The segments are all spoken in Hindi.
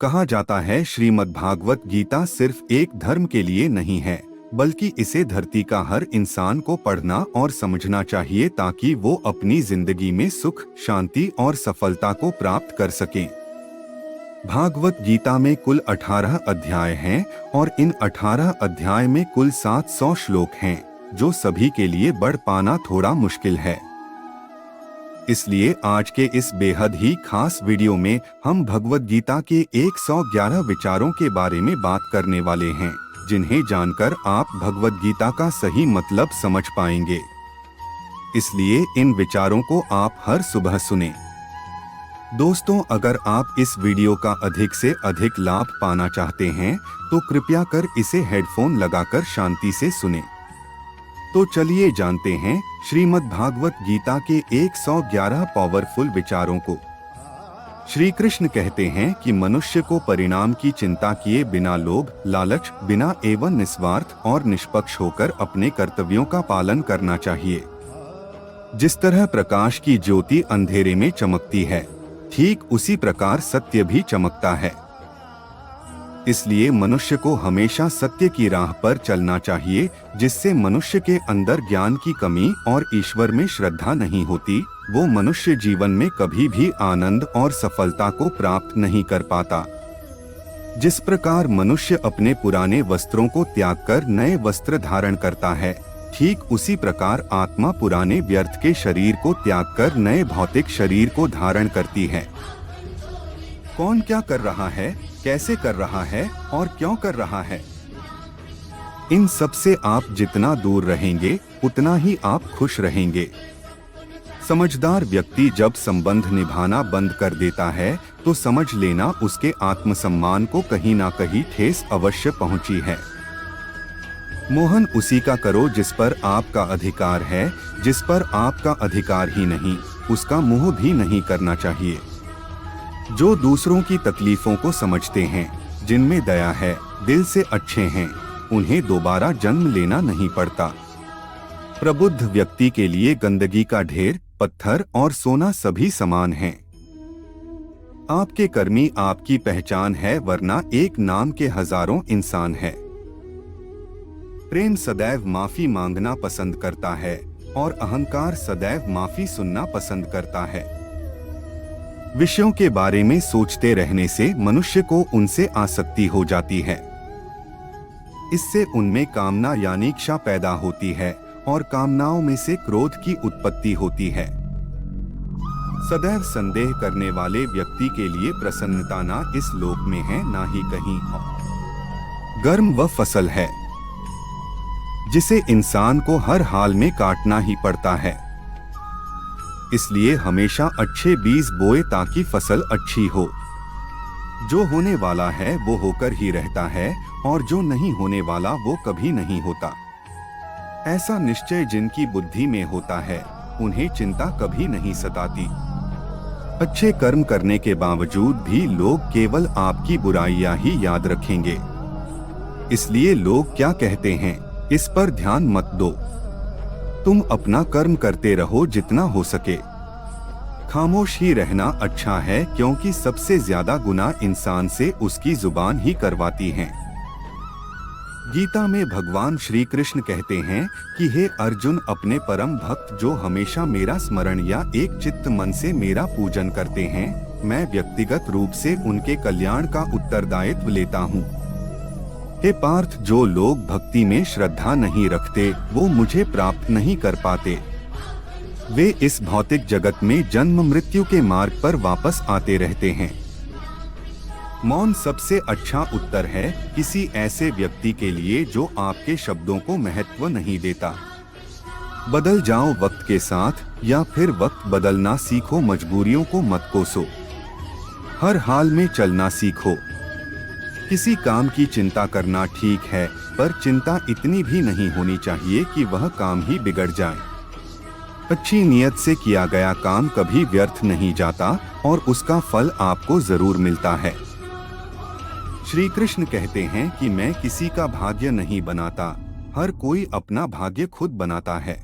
कहा जाता है श्रीमद्भागवत गीता सिर्फ एक धर्म के लिए नहीं है, बल्कि इसे धरती का हर इंसान को पढ़ना और समझना चाहिए ताकि वो अपनी जिंदगी में सुख, शांति और सफलता को प्राप्त कर सकें। भागवत गीता में कुल 18 अध्याय हैं और इन 18 अध्याय में कुल 700 श्लोक हैं, जो सभी के लिए बढ़ पाना थोड़ा मुश्किल है। इसलिए आज के इस बेहद ही खास वीडियो में हम भगवत गीता के 111 विचारों के बारे में बात करने वाले हैं, जिन्हें जानकर आप भगवत गीता का सही मतलब समझ पाएंगे। इसलिए इन विचारों को आप हर सुबह सुनें। दोस्तों, अगर आप इस वीडियो का अधिक से अधिक लाभ पाना चाहते हैं तो कृपया कर इसे हेडफोन लगाकर शांति से सुनें। तो चलिए जानते हैं श्रीमद् भागवत गीता के 111 पावरफुल विचारों को। श्री कृष्ण कहते हैं कि मनुष्य को परिणाम की चिंता किए बिना लोभ, लालच बिना एवं निस्वार्थ और निष्पक्ष होकर अपने कर्तव्यों का पालन करना चाहिए। जिस तरह प्रकाश की ज्योति अंधेरे में चमकती है, ठीक उसी प्रकार सत्य भी चमकता है। इसलिए मनुष्य को हमेशा सत्य की राह पर चलना चाहिए, जिससे मनुष्य के अंदर ज्ञान की कमी और ईश्वर में श्रद्धा नहीं होती, वो मनुष्य जीवन में कभी भी आनंद और सफलता को प्राप्त नहीं कर पाता। जिस प्रकार मनुष्य अपने पुराने वस्त्रों को त्याग कर नए वस्त्र धारण करता है, ठीक उसी प्रकार आत्मा पुराने व्यर्थ के शरीर को त्याग कर नए भौतिक शरीर को धारण करती है। कौन क्या कर रहा है, कैसे कर रहा है और क्यों कर रहा है, इन सब से आप जितना दूर रहेंगे उतना ही आप खुश रहेंगे। समझदार व्यक्ति जब संबंध निभाना बंद कर देता है तो समझ लेना उसके आत्मसम्मान को कहीं ना कहीं ठेस अवश्य पहुंची है। मोहन उसी का करो जिस पर आपका अधिकार है, जिस पर आपका अधिकार ही नहीं, उसका मोह भी नहीं करना चाहिए। जो दूसरों की तकलीफों को समझते हैं, जिनमें दया है, दिल से अच्छे हैं, उन्हें दोबारा जन्म लेना नहीं पड़ता। प्रबुद्ध व्यक्ति के लिए गंदगी का ढेर, पत्थर और सोना सभी समान हैं। आपके कर्मी आपकी पहचान है, वरना एक नाम के हजारों इंसान है। प्रेम सदैव माफी मांगना पसंद करता है और अहंकार सदैव माफी सुनना पसंद करता है। विषयों के बारे में सोचते रहने से मनुष्य को उनसे आसक्ति हो जाती है। इससे उनमें कामना यानी इच्छा पैदा होती है और कामनाओं में से क्रोध की उत्पत्ति होती है। सदैव संदेह करने वाले व्यक्ति के लिए प्रसन्नता ना इस लोक में है, ना ही कहीं और। गर्म वह फसल है जिसे इंसान को हर हाल में काटना ही पड़ता है। इसलिए हमेशा अच्छे बीज बोए ताकि फसल अच्छी हो। जो होने वाला है वो होकर ही रहता है और जो नहीं होने वाला वो कभी नहीं होता। ऐसा निश्चय जिनकी बुद्धि में होता है, उन्हें चिंता कभी नहीं सताती। अच्छे कर्म करने के बावजूद भी लोग केवल आपकी बुराइयां ही याद रखेंगे। इसलिए लोग क्या कहते हैं, इस पर ध्यान मत दो। तुम अपना कर्म करते रहो जितना हो सके। खामोश ही रहना अच्छा है, क्योंकि सबसे ज्यादा गुनाह इंसान से उसकी जुबान ही करवाती है। गीता में भगवान श्री कृष्ण कहते हैं कि हे अर्जुन, अपने परम भक्त जो हमेशा मेरा स्मरण या एक चित्त मन से मेरा पूजन करते हैं, मैं व्यक्तिगत रूप से उनके कल्याण का उत्तरदायित्व लेता हूँ। हे पार्थ, जो लोग भक्ति में श्रद्धा नहीं रखते वो मुझे प्राप्त नहीं कर पाते। वे इस भौतिक जगत में जन्म मृत्यु के मार्ग पर वापस आते रहते हैं। मौन सबसे अच्छा उत्तर है किसी ऐसे व्यक्ति के लिए जो आपके शब्दों को महत्व नहीं देता। बदल जाओ वक्त के साथ या फिर वक्त बदलना सीखो, मजबूरियों को मत कोसो। हर हाल में चलना सीखो। किसी काम की चिंता करना ठीक है, पर चिंता इतनी भी नहीं होनी चाहिए कि वह काम ही बिगड़ जाए। अच्छी नीयत से किया गया काम कभी व्यर्थ नहीं जाता और उसका फल आपको जरूर मिलता है। श्री कृष्ण कहते हैं कि मैं किसी का भाग्य नहीं बनाता, हर कोई अपना भाग्य खुद बनाता है।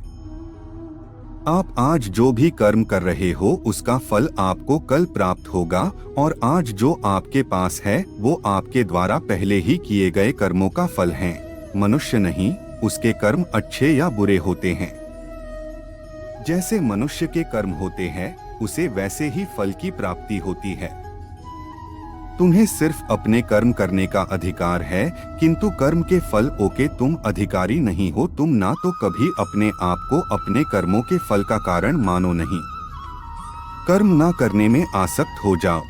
आप आज जो भी कर्म कर रहे हो उसका फल आपको कल प्राप्त होगा, और आज जो आपके पास है वो आपके द्वारा पहले ही किए गए कर्मों का फल है। मनुष्य नहीं, उसके कर्म अच्छे या बुरे होते हैं। जैसे मनुष्य के कर्म होते हैं उसे वैसे ही फल की प्राप्ति होती है। तुम्हें सिर्फ अपने कर्म करने का अधिकार है, किंतु कर्म के फल के तुम अधिकारी नहीं हो। तुम ना तो कभी अपने आप को अपने कर्मों के फल का कारण मानो नहीं। कर्म ना करने में आसक्त हो जाओ।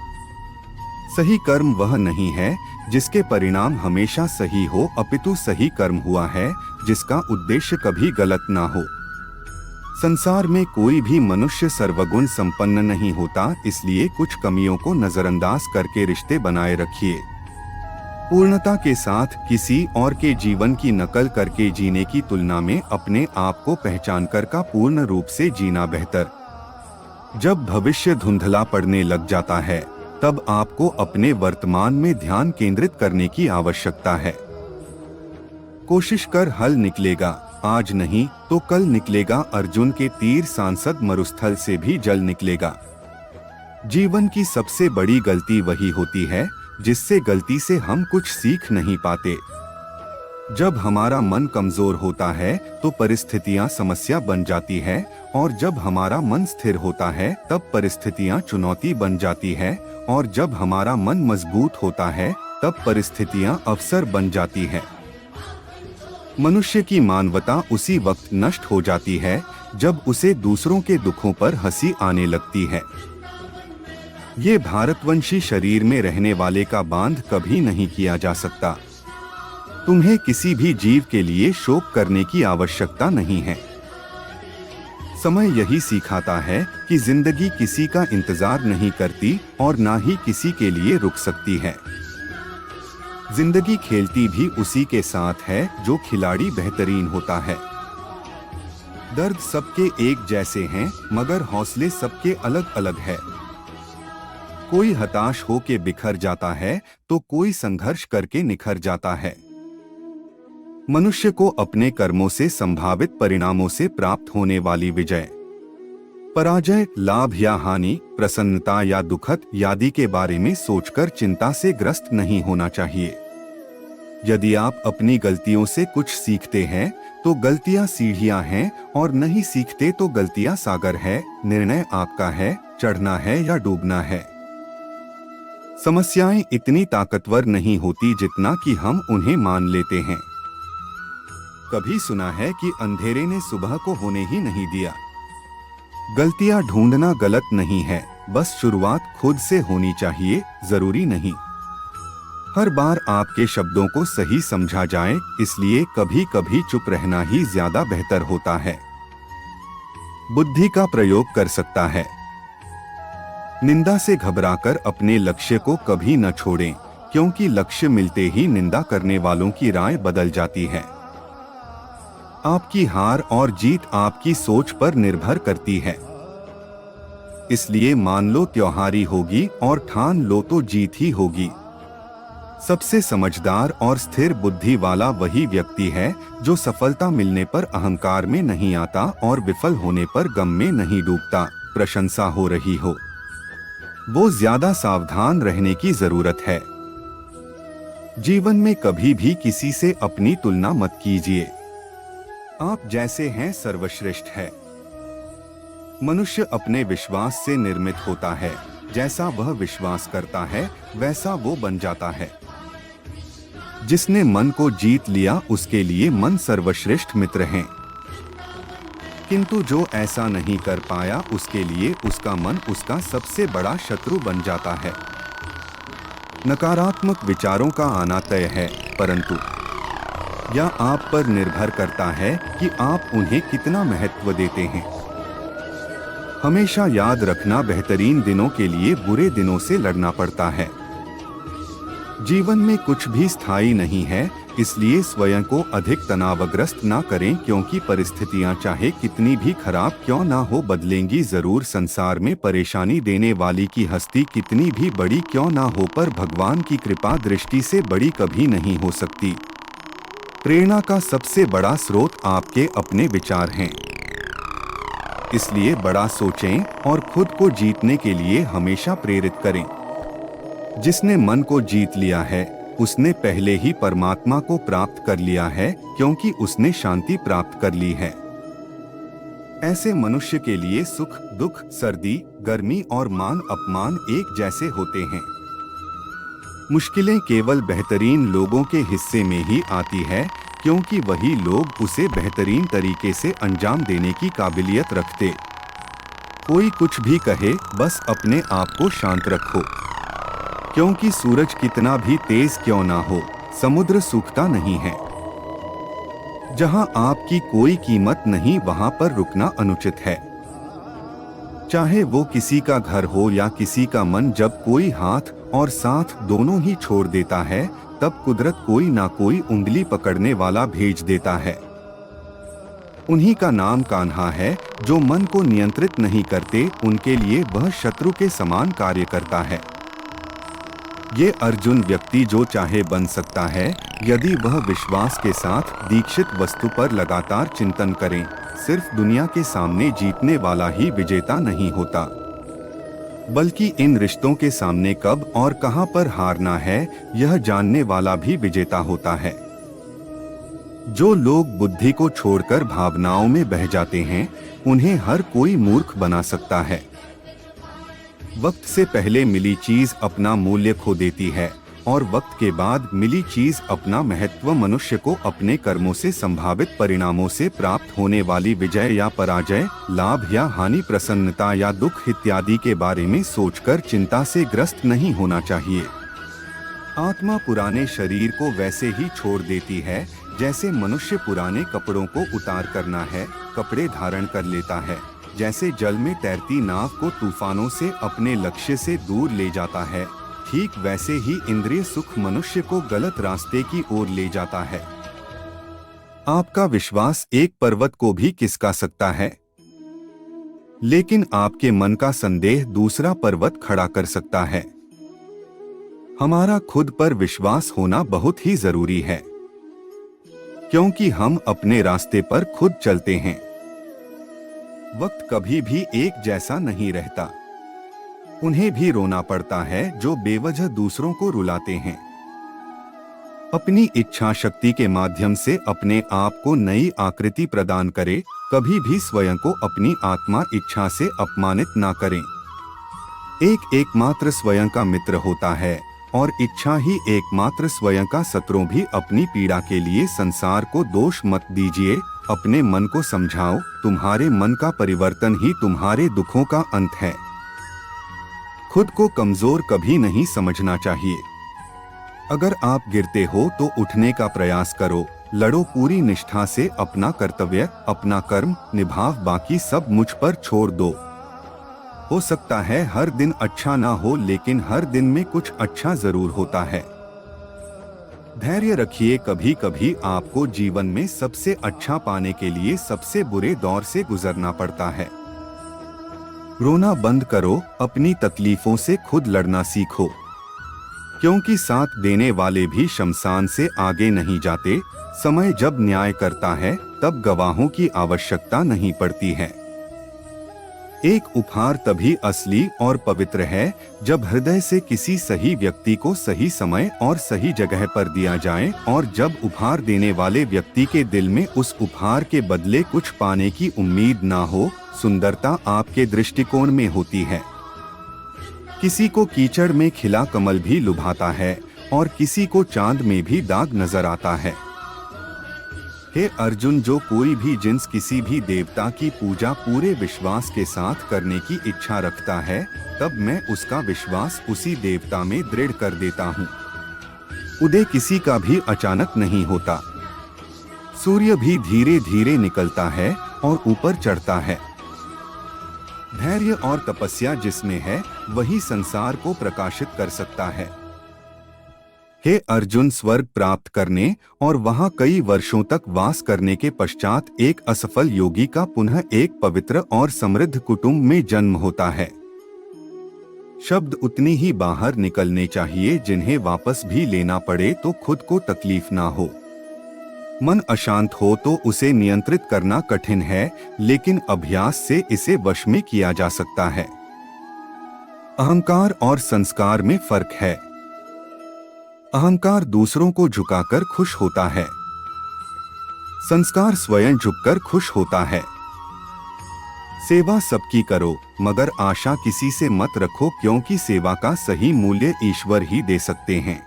सही कर्म वह नहीं है जिसके परिणाम हमेशा सही हो, अपितु सही कर्म हुआ है जिसका उद्देश्य कभी गलत ना हो। संसार में कोई भी मनुष्य सर्वगुण संपन्न नहीं होता, इसलिए कुछ कमियों को नजरअंदाज करके रिश्ते बनाए रखिए। पूर्णता के साथ किसी और के जीवन की नकल करके जीने की तुलना में अपने आप को पहचान कर का पूर्ण रूप से जीना बेहतर। जब भविष्य धुंधला पड़ने लग जाता है तब आपको अपने वर्तमान में ध्यान केंद्रित करने की आवश्यकता है। कोशिश कर हल निकलेगा, आज नहीं तो कल निकलेगा। अर्जुन के तीर सांसद मरुस्थल से भी जल निकलेगा। जीवन की सबसे बड़ी गलती वही होती है जिससे गलती से हम कुछ सीख नहीं पाते। जब हमारा मन कमजोर होता है तो परिस्थितियां समस्या बन जाती है, और जब हमारा मन स्थिर होता है तब परिस्थितियां चुनौती बन जाती है, और जब हमारा मन मजबूत होता है तब परिस्थितियां अवसर बन जाती है। मनुष्य की मानवता उसी वक्त नष्ट हो जाती है जब उसे दूसरों के दुखों पर हंसी आने लगती है। ये भारतवंशी शरीर में रहने वाले का बांध कभी नहीं किया जा सकता। तुम्हें किसी भी जीव के लिए शोक करने की आवश्यकता नहीं है। समय यही सिखाता है कि जिंदगी किसी का इंतजार नहीं करती और ना ही किसी के लिए रुक सकती है। जिंदगी खेलती भी उसी के साथ है जो खिलाड़ी बेहतरीन होता है। दर्द सबके एक जैसे हैं, मगर हौसले सबके अलग अलग है। कोई हताश होके बिखर जाता है तो कोई संघर्ष करके निखर जाता है। मनुष्य को अपने कर्मों से संभावित परिणामों से प्राप्त होने वाली विजय, पराजय, लाभ या हानि, प्रसन्नता या दुखद आदि के बारे में सोचकर चिंता से ग्रस्त नहीं होना चाहिए। यदि आप अपनी गलतियों से कुछ सीखते हैं तो गलतियां सीढ़ियां हैं, और नहीं सीखते तो गलतियां सागर है। निर्णय आपका है, चढ़ना है या डूबना है। समस्याएं इतनी ताकतवर नहीं होती जितना कि हम उन्हें मान लेते हैं। कभी सुना है कि अंधेरे ने सुबह को होने ही नहीं दिया। गलतियां ढूंढना गलत नहीं है, बस शुरुआत खुद से होनी चाहिए, जरूरी नहीं हर बार आपके शब्दों को सही समझा जाए, इसलिए कभी कभी चुप रहना ही ज्यादा बेहतर होता है। बुद्धि का प्रयोग कर सकता है। निंदा से घबराकर अपने लक्ष्य को कभी न छोड़ें, क्योंकि लक्ष्य मिलते ही निंदा करने वालों की राय बदल जाती है। आपकी हार और जीत आपकी सोच पर निर्भर करती है। इसलिए मान लो त्योहारी होगी और ठान लो तो जीत ही होगी। सबसे समझदार और स्थिर बुद्धि वाला वही व्यक्ति है जो सफलता मिलने पर अहंकार में नहीं आता और विफल होने पर गम में नहीं डूबता। प्रशंसा हो रही हो, वो ज्यादा सावधान रहने की जरूरत है। जीवन में कभी भी किसी से अपनी तुलना मत कीजिए। आप जैसे हैं सर्वश्रेष्ठ है। मनुष्य अपने विश्वास से निर्मित होता है। जैसा वह विश्वास करता है वैसा वो बन जाता है। जिसने मन को जीत लिया उसके लिए मन सर्वश्रेष्ठ मित्र हैं, किंतु जो ऐसा नहीं कर पाया उसके लिए उसका मन उसका सबसे बड़ा शत्रु बन जाता है। नकारात्मक विचारों का आना तय है, परंतु यह आप पर निर्भर करता है कि आप उन्हें कितना महत्व देते हैं। हमेशा याद रखना, बेहतरीन दिनों के लिए बुरे दिनों से लड़ना पड़ता है। जीवन में कुछ भी स्थायी नहीं है, इसलिए स्वयं को अधिक तनावग्रस्त ना करें, क्योंकि परिस्थितियां चाहे कितनी भी खराब क्यों ना हो बदलेंगी जरूर। संसार में परेशानी देने वाली की हस्ती कितनी भी बड़ी क्यों ना हो, पर भगवान की कृपा दृष्टि से बड़ी कभी नहीं हो सकती। प्रेरणा का सबसे बड़ा स्रोत आपके अपने विचार हैं। इसलिए बड़ा सोचें और खुद को जीतने के लिए हमेशा प्रेरित करें। जिसने मन को जीत लिया है उसने पहले ही परमात्मा को प्राप्त कर लिया है, क्योंकि उसने शांति प्राप्त कर ली है। ऐसे मनुष्य के लिए सुख दुख, सर्दी गर्मी और मान अपमान एक जैसे होते हैं। मुश्किलें केवल बेहतरीन लोगों के हिस्से में ही आती है, क्योंकि वही लोग उसे बेहतरीन तरीके से अंजाम देने की काबिलियत रखते। कोई कुछ भी कहे, बस अपने आप को शांत रखो, क्योंकि सूरज कितना भी तेज क्यों ना हो, समुद्र सूखता नहीं है। जहां आपकी कोई कीमत नहीं, वहां पर रुकना अनुचित है। चाहे वो किसी का घर हो या किसी का मन, जब कोई हाथ और साथ दोनों ही छोड़ देता है, तब कुदरत कोई ना कोई उंगली पकड़ने वाला भेज देता है। उन्हीं का नाम कान्हा है। जो मन को नियंत्रित नहीं करते, उनके लिए वह शत्रु के समान कार्य करता है। ये अर्जुन व्यक्ति जो चाहे बन सकता है, यदि वह विश्वास के साथ दीक्षित वस्तु पर लगातार चिंतन करें। सिर्फ दुनिया के सामने जीतने वाला ही विजेता नहीं होता, बल्कि इन रिश्तों के सामने कब और कहां पर हारना है, यह जानने वाला भी विजेता होता है। जो लोग बुद्धि को छोड़कर भावनाओं में बह जाते हैं, उन्हें हर कोई मूर्ख बना सकता है। वक्त से पहले मिली चीज अपना मूल्य खो देती है, और वक्त के बाद मिली चीज अपना महत्व। मनुष्य को अपने कर्मों से संभावित परिणामों से प्राप्त होने वाली विजय या पराजय, लाभ या हानि, प्रसन्नता या दुख इत्यादि के बारे में सोचकर चिंता से ग्रस्त नहीं होना चाहिए। आत्मा पुराने शरीर को वैसे ही छोड़ देती है जैसे मनुष्य पुराने कपड़ों को उतार करना है कपड़े धारण कर लेता है। जैसे जल में तैरती नाव को तूफानों से अपने लक्ष्य से दूर ले जाता है, ठीक वैसे ही इंद्रिय सुख मनुष्य को गलत रास्ते की ओर ले जाता है। आपका विश्वास एक पर्वत को भी खिसका सकता है, लेकिन आपके मन का संदेह दूसरा पर्वत खड़ा कर सकता है। हमारा खुद पर विश्वास होना बहुत ही जरूरी है, क्योंकि हम अपने रास्ते पर खुद चलते हैं। वक्त कभी भी एक जैसा नहीं रहता। उन्हें भी रोना पड़ता है जो बेवजह दूसरों को रुलाते हैं। अपनी इच्छा शक्ति के माध्यम से अपने आप को नई आकृति प्रदान करें। कभी भी स्वयं को अपनी आत्मा इच्छा से अपमानित ना करें। एकमात्र स्वयं का मित्र होता है, और इच्छा ही एकमात्र स्वयं का शत्रु भी। अपनी पीड़ा के लिए संसार को दोष मत दीजिए, अपने मन को समझाओ। तुम्हारे मन का परिवर्तन ही तुम्हारे दुखों का अंत है। खुद को कमजोर कभी नहीं समझना चाहिए। अगर आप गिरते हो तो उठने का प्रयास करो। लड़ो पूरी निष्ठा से अपना कर्तव्य, अपना कर्म निभाओ, बाकी सब मुझ पर छोड़ दो। हो सकता है हर दिन अच्छा ना हो, लेकिन हर दिन में कुछ अच्छा जरूर होता है। धैर्य रखिए। कभी कभी आपको जीवन में सबसे अच्छा पाने के लिए सबसे बुरे दौर से गुजरना पड़ता है। रोना बंद करो, अपनी तकलीफों से खुद लड़ना सीखो, क्योंकि साथ देने वाले भी शमशान से आगे नहीं जाते। समय जब न्याय करता है, तब गवाहों की आवश्यकता नहीं पड़ती है। एक उपहार तभी असली और पवित्र है जब हृदय से किसी सही व्यक्ति को सही समय और सही जगह पर दिया जाए, और जब उपहार देने वाले व्यक्ति के दिल में उस उपहार के बदले कुछ पाने की उम्मीद ना हो। सुंदरता आपके दृष्टिकोण में होती है। किसी को कीचड़ में खिला कमल भी लुभाता है, और किसी को चांद में भी दाग नजर आता है। हे अर्जुन, जो कोई भी जिन्स किसी भी देवता की पूजा पूरे विश्वास के साथ करने की इच्छा रखता है, तब मैं उसका विश्वास उसी देवता में दृढ़ कर देता हूँ। उदय किसी का भी अचानक नहीं होता। सूर्य भी धीरे धीरे निकलता है और ऊपर चढ़ता है। धैर्य और तपस्या जिसमें है, वही संसार को प्रकाशित कर सकता है। हे अर्जुन, स्वर्ग प्राप्त करने और वहां कई वर्षों तक वास करने के पश्चात एक असफल योगी का पुनः एक पवित्र और समृद्ध कुटुंब में जन्म होता है। शब्द उतनी ही बाहर निकलने चाहिए जिन्हें वापस भी लेना पड़े तो खुद को तकलीफ ना हो। मन अशांत हो तो उसे नियंत्रित करना कठिन है, लेकिन अभ्यास से इसे वश में किया जा सकता है। अहंकार और संस्कार में फर्क है। अहंकार दूसरों को झुकाकर खुश होता है, संस्कार स्वयं झुककर खुश होता है। सेवा सबकी करो, मगर आशा किसी से मत रखो, क्योंकि सेवा का सही मूल्य ईश्वर ही दे सकते हैं।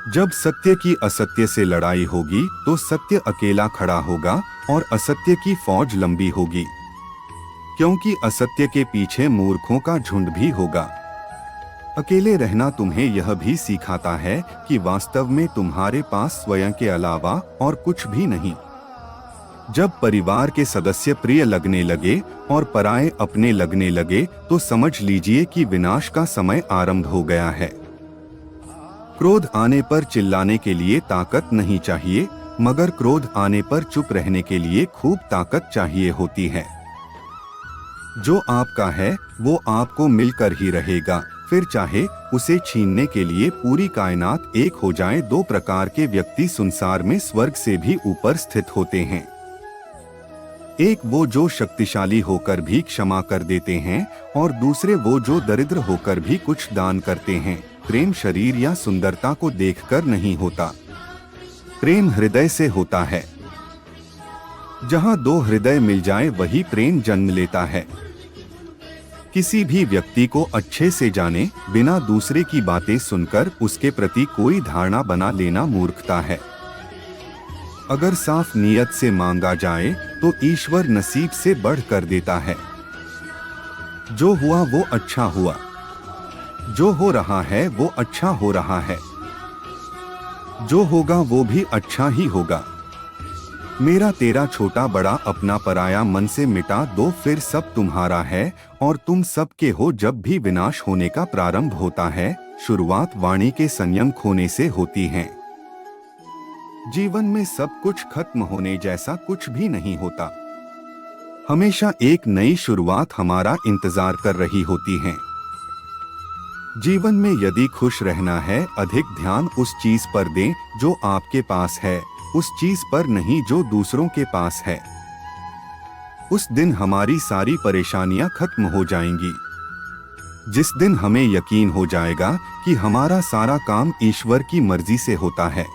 जब सत्य की असत्य से लड़ाई होगी तो सत्य अकेला खड़ा होगा और असत्य की फौज लंबी होगी, क्योंकि असत्य के पीछे मूर्खों का झुंड भी होगा। अकेले रहना तुम्हें यह भी सिखाता है कि वास्तव में तुम्हारे पास स्वयं के अलावा और कुछ भी नहीं। जब परिवार के सदस्य प्रिय लगने लगे और पराये अपने लगने लगे तो समझ लीजिए कि विनाश का समय आरंभ हो गया है। क्रोध आने पर चिल्लाने के लिए ताकत नहीं चाहिए, मगर क्रोध आने पर चुप रहने के लिए खूब ताकत चाहिए होती है। जो आपका है वो आपको मिलकर ही रहेगा, फिर चाहे उसे छीनने के लिए पूरी कायनात एक हो जाए। दो प्रकार के व्यक्ति संसार में स्वर्ग से भी ऊपर स्थित होते हैं। एक वो जो शक्तिशाली होकर भी क्षमा कर देते हैं, और दूसरे वो जो दरिद्र होकर भी कुछ दान करते हैं। प्रेम शरीर या सुंदरता को देखकर नहीं होता, प्रेम हृदय से होता है। जहां दो हृदय मिल जाए वही प्रेम जन्म लेता है। किसी भी व्यक्ति को अच्छे से जाने बिना दूसरे की बातें सुनकर उसके प्रति कोई धारणा बना लेना मूर्खता है। अगर साफ नीयत से मांगा जाए तो ईश्वर नसीब से बढ़ कर देता है। जो हुआ वो अच्छा हुआ, जो हो रहा है वो अच्छा हो रहा है, जो होगा वो भी अच्छा ही होगा। मेरा तेरा छोटा बड़ा अपना पराया मन से मिटा दो, फिर सब तुम्हारा है और तुम सब के हो। जब भी विनाश होने का प्रारंभ होता है, शुरुआत वाणी के संयम खोने से होती है। जीवन में सब कुछ खत्म होने जैसा कुछ भी नहीं होता। हमेशा एक नई शुरुआत हमारा इंतजार कर रही होती है। जीवन में यदि खुश रहना है, अधिक ध्यान उस चीज पर दें जो आपके पास है, उस चीज पर नहीं जो दूसरों के पास है। उस दिन हमारी सारी परेशानियां खत्म हो जाएंगी। जिस दिन हमें यकीन हो जाएगा कि हमारा सारा काम ईश्वर की मर्जी से होता है।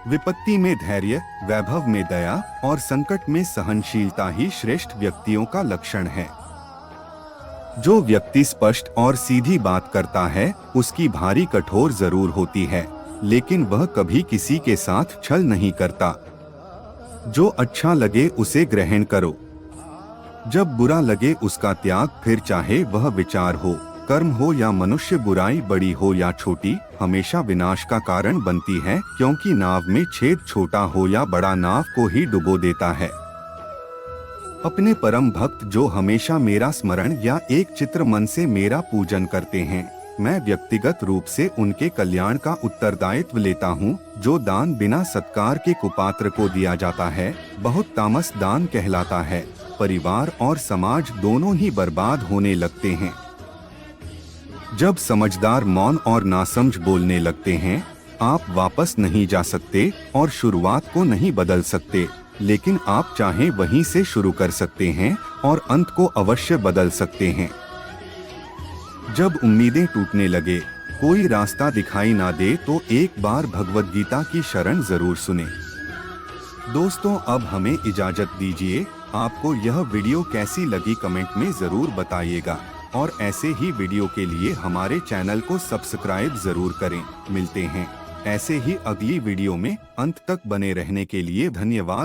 विपत्ति में धैर्य, वैभव में दया और संकट में सहनशीलता ही श्रेष्ठ व्यक्तियों का लक्षण है। जो व्यक्ति स्पष्ट और सीधी बात करता है उसकी भारी कठोर जरूर होती है, लेकिन वह कभी किसी के साथ छल नहीं करता। जो अच्छा लगे उसे ग्रहण करो, जब बुरा लगे उसका त्याग। फिर चाहे वह विचार हो, कर्म हो या मनुष्य, बुराई बड़ी हो या छोटी, हमेशा विनाश का कारण बनती है, क्योंकि नाव में छेद छोटा हो या बड़ा नाव को ही डुबो देता है। अपने परम भक्त जो हमेशा मेरा स्मरण या एक चित्र मन से मेरा पूजन करते हैं, मैं व्यक्तिगत रूप से उनके कल्याण का उत्तरदायित्व लेता हूँ। जो दान बिना सत्कार के कुपात्र को दिया जाता है, बहुत तामस दान कहलाता है। परिवार और समाज दोनों ही बर्बाद होने लगते हैं। जब समझदार मौन और नासमझ बोलने लगते हैं, आप वापस नहीं जा सकते और शुरुआत को नहीं बदल सकते, लेकिन आप चाहें वहीं से शुरू कर सकते हैं और अंत को अवश्य बदल सकते हैं। जब उम्मीदें टूटने लगे, कोई रास्ता दिखाई ना दे, तो एक बार भगवद गीता की शरण जरूर सुने। दोस्तों, अब हमें इजाजत दीजिए। आपको यह वीडियो कैसी लगी कमेंट में जरूर बताइएगा, और ऐसे ही वीडियो के लिए हमारे चैनल को सब्सक्राइब जरूर करें। मिलते हैं ऐसे ही अगली वीडियो में। अंत तक बने रहने के लिए धन्यवाद।